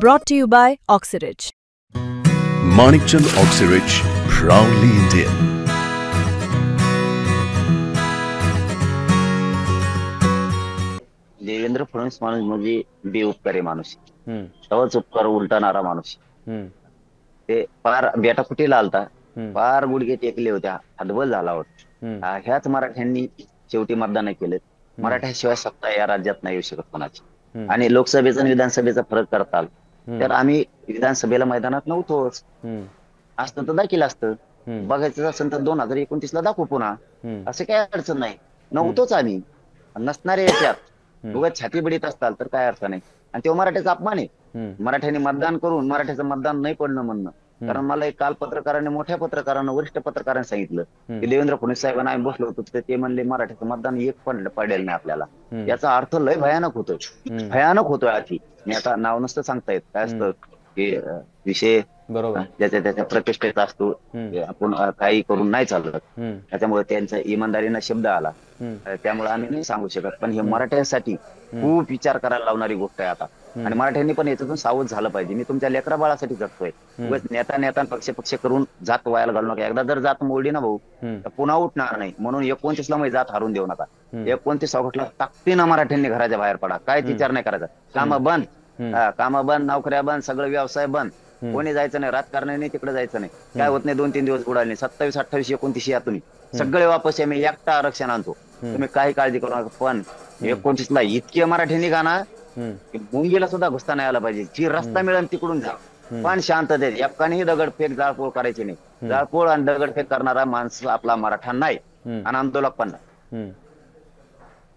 Brought to you by Oxyrich. Manikchand Oxyrich, proudly Indian. Devendra Fadnavis माणूस म्हणजे बेउपकारी माणूस, तवाच उपकार उलटणारा माणूस. ते पार बेटा कुठे आलता, पार गुडघे टेकले होत्या, हतबल झाला होता. ह्याच मराठ्यांनी शेवटी मतदान केलं. मराठ्याशिवाय सत्ता या राज्यात नाही येऊ शकत कोणाची. आणि लोकसभेचा आणि विधानसभेचा फरक करताल तर आम्ही विधानसभेला मैदानात नव्हतोच. असतं तर दाखल असतं, बघायचं असेल तर 2029 ला दाखवू पुन्हा, असं काही अडचण नाही. नव्हतोच आम्ही, नसणारे याच्यात उगाच छाती बडीत असताल तर काय अर्थ नाही. आणि तो मराठ्याचा अपमान आहे. मराठ्याने मतदान करून मराठ्याचं मतदान नाही पडणं म्हणणं. कारण मला एक काल पत्रकाराने, मोठ्या पत्रकारानं, वरिष्ठ पत्रकाराने सांगितलं की देवेंद्र फडणवीस साहेबांना आम्ही बसलो होतो तर ते म्हणले मराठ्याचं मतदान एक पण पडेल नाही आपल्याला. याचा अर्थ लय भयानक होतोय, भयानक होतोय. आधी मी आता नाव नसतं सांगता येत, काय असतं की विषय ज्याच्या त्याच्या प्रतिष्ठेचा असतो, आपण काही करून नाही चालत. त्याच्यामुळे त्यांचा इमानदारीनं शब्द आला, त्यामुळे आम्ही नाही सांगू शकत. पण हे मराठ्यांसाठी खूप विचार करायला लावणारी गोष्ट आहे आता. आणि मराठ्यांनी पण याच्यातून सावध झालं पाहिजे. मी तुमच्या लेकरा बाळासाठी जगतोय. नेता पक्ष करून जात व्हायला घालू नका. एकदा जर जात मोडली ना भाऊ तर पुन्हा उठणार नाही. म्हणून 29 ला जात हारून देऊ नका. 29 ऑगस्टला ताकदीनं मराठ्यांनी घराच्या बाहेर पडा. काय विचार नाही करायचा. कामं बंद, कामं बंद, नोकऱ्या बंद, सगळं व्यवसाय बंद. कोणी जायचं नाही, राजकारणाने तिकडे जायचं नाही. काय होत नाही, 2-3 दिवस उडाले. 27, 28, 29 या तुम्ही सगळे वापस मी एकटा आरक्षण आणतो. तुम्ही काही काळजी करू नका. पण 29 ला इतके मराठी निघा ना, मुंगीला सुद्धा घुसता नाही आला पाहिजे. जी रस्ता मिळेल तिकडून जा, पण शांततेत. एकानेही दगडफेक जाळपोळ करायची नाही. जाळपोळ आणि दगडफेक करणारा माणूस आपला मराठा नाही आणि आंदोलक पण नाही.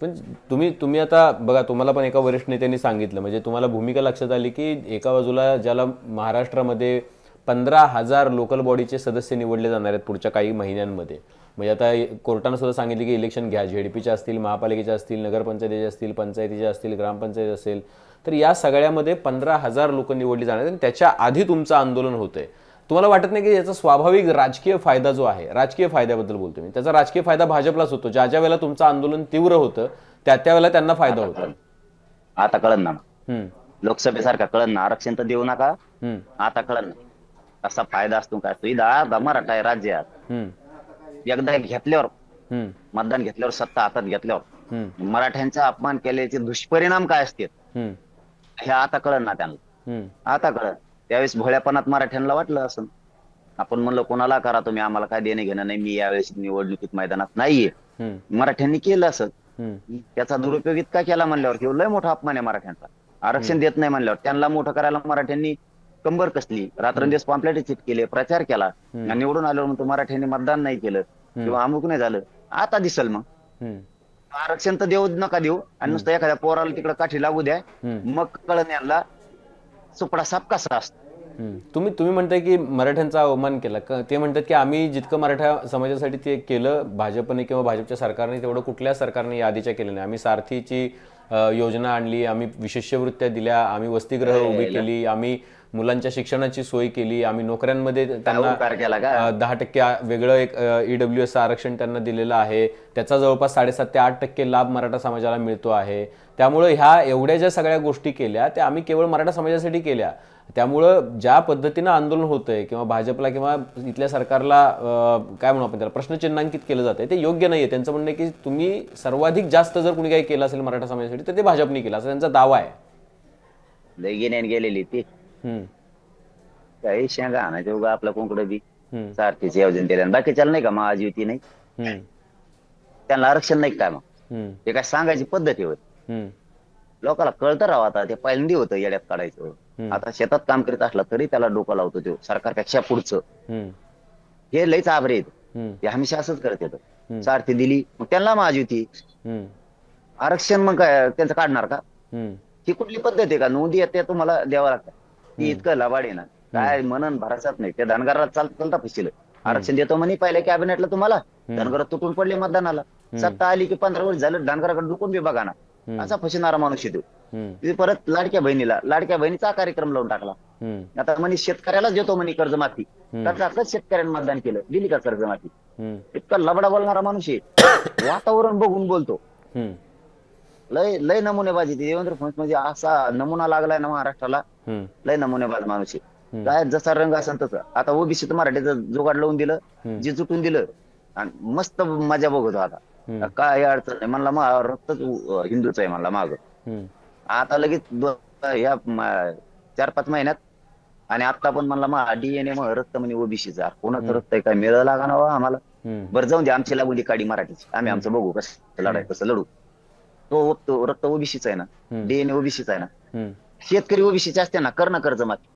पण तुम्ही आता बघा, तुम्हाला पण एका वरिष्ठ नेत्यांनी सांगितलं, म्हणजे तुम्हाला भूमिका लक्षात आली की एका बाजूला ज्याला महाराष्ट्रामध्ये 15,000 लोकल बॉडीचे सदस्य निवडले जाणार आहेत पुढच्या काही महिन्यांमध्ये. म्हणजे आता कोर्टानं सुद्धा सांगितले की इलेक्शन घ्या, झेडपीचे असतील, महापालिकेच्या असतील, नगरपंचायतीचे असतील, पंचायतीचे असतील, ग्रामपंचायत असेल, तर या सगळ्यामध्ये 15,000 लोक निवडली जाणार आहेत. आणि त्याच्या आधी तुमचं आंदोलन होतंय. तुम्हाला वाटत नाही की याचा स्वाभाविक राजकीय फायदा जो आहे, राजकीय फायद्याबद्दल बोलतो मी, त्याचा राजकीय फायदा भाजपलाच होतो. ज्या ज्या वेळेला तुमचं आंदोलन तीव्र होतं त्या वेळेला त्यांना फायदा होतो. आता कळन ना, लोकसभेसारखा कळन ना, आरक्षण तर देऊ नका. आता कळन ना असा फायदा असतो काय. तो मराठा आहे राज्यात. एकदा घेतल्यावर, मतदान घेतल्यावर, सत्ता हातात घेतल्यावर मराठ्यांचा अपमान केल्याचे दुष्परिणाम काय असतात हे आता कळन ना त्यांना. आता कळन. त्यावेळेस भोळ्यापणात मराठ्यांना वाटलं असं, आपण म्हणलं कोणाला करा तुम्ही, आम्हाला काय देणे घेणं नाही, मी यावेळेस निवडणुकीत मैदानात नाहीये. मराठ्यांनी केलं असं. त्याचा दुरुपयोग इतका केला म्हणल्यावर लय मोठा अपमान आहे मराठ्यांचा. आरक्षण देत नाही म्हणल्यावर त्यांना मोठं करायला मराठ्यांनी कंबर कसली, रात्रंदिवस पॉम्पलेट केले, प्रचार केला. निवडून आल्यावर म्हणतो मराठ्यांनी मतदान नाही केलं किंवा अमुक नाही झालं. आता दिसल मग आरक्षण तर देऊ नका देऊ, आणि नुसतं एखाद्या पोराला तिकडे काठी लागू द्या, मग कळण यांना सुपडा साप कसा असतो. तुम्ही म्हणताय की मराठ्यांचा अवमान केला. ते म्हणतात की आम्ही जितकं मराठा समाजासाठी ते केलं भाजपने किंवा भाजपच्या सरकारने, तेवढं कुठल्या सरकारने यादीच्या केलं नाही. आम्ही सारथीची योजना आणली, आम्ही विशिष्यवृत्त्या दिल्या, आम्ही वसतिगृह उभी केली, आम्ही मुलांच्या शिक्षणाची सोय केली, आम्ही नोकऱ्यांमध्ये त्यांना 10% वेगळं एक EWS आरक्षण त्यांना दिलेलं आहे. त्याचा जवळपास 7.5 ते 8% लाभ मराठा समाजाला मिळतो आहे. त्यामुळे ह्या एवढ्या ज्या सगळ्या गोष्टी केल्या त्या आम्ही केवळ मराठा समाजासाठी केल्या. त्यामुळं ज्या पद्धतीनं आंदोलन होतंय किंवा भाजपला किंवा इथल्या सरकारला काय म्हणू आपण त्याला प्रश्नचिन्हांकित केलं जातंय, ते योग्य नाहीये. त्यांचं म्हणणं आहे की तुम्ही सर्वाधिक जास्त जर कुणी काही केलं असेल मराठा समाजासाठी तर ते भाजपने केलं, असं त्यांचा दावा आहे. लगीन गेलेली ती काही शेंगा आणायचे उगा आपल्या कोणकडे बी सारथीचे योजना दिल्या. बाकीच्याला नाही का महायुती नाही, त्यांना आरक्षण नाही काय? मग ते काय सांगायची पद्धती होती. लोकांना कळतं राव. आता ते पहिल्यांदी होतं येड्यात काढायचं. आता शेतात काम करीत असला तरी त्याला डोकं लावतो तो सरकारपेक्षा पुढचं. हे लईच आभरे आहेत. ते हमेशा असंच करत येतं. सारथी दिली मग त्यांना महायुती, आरक्षण मग काय त्यांचं काढणार का? ही कुठली पद्धत आहे का? नोंदी येते तुम्हाला द्यावं लागतं. ती इतकं लबाड आहे ना, काय म्हणून भरायचाच नाही. त्या धनगराला चालता फसिल. आरक्षण देतो म्हणे पहिल्या कॅबिनेटला तुम्हाला, धनगर तुटून पडले मतदानाला. सत्ता आली की 15 वर्ष झालं धनगराकडे डुकून बी बघा ना. असा फसणारा माणूस येतो. परत लाडक्या बहिणीचा कार्यक्रम लावून टाकला. आता म्हणे शेतकऱ्यालाच देतो म्हणे कर्जमाफी. शेतकऱ्यांनी मतदान केलं, दिली का कर्जमाफी? इतका लबडा बोलणारा माणूस आहे. वातावरण बघून बोलतो. लय लय नमुनेबाजी देवेंद्र फडणवीस म्हणजे असा नमुना लागलाय ना महाराष्ट्राला, लय नमुनेबाज माणूस आहे. काय जसा रंग असेल तसं. आता ओबीसी मराठीचं जुगाड लावून दिलं, जे जुटून दिलं आणि मस्त मजा बघतो आता. काय अडचण नाही म्हणला, रक्तच हिंदूच आहे म्हणला माग. आता लगेच या 4-5 महिन्यात आणि आता पण म्हणला डीएनए रक्त म्हणे ओबीसीचा. कोणाचं रक्त आहे काय मिळालं लागा ना आम्हाला. बरं जाऊन दे, आमची लागून काढी मराठीची, आम्ही आमचं बघू कसं लढाय कसं लढू. तो रक्त ओबीसीचा आहे ना, डीएनए ओबीसीचा आहे ना. शेतकरी ओबीसीचे असते ना, कर ना कर्ज माफी.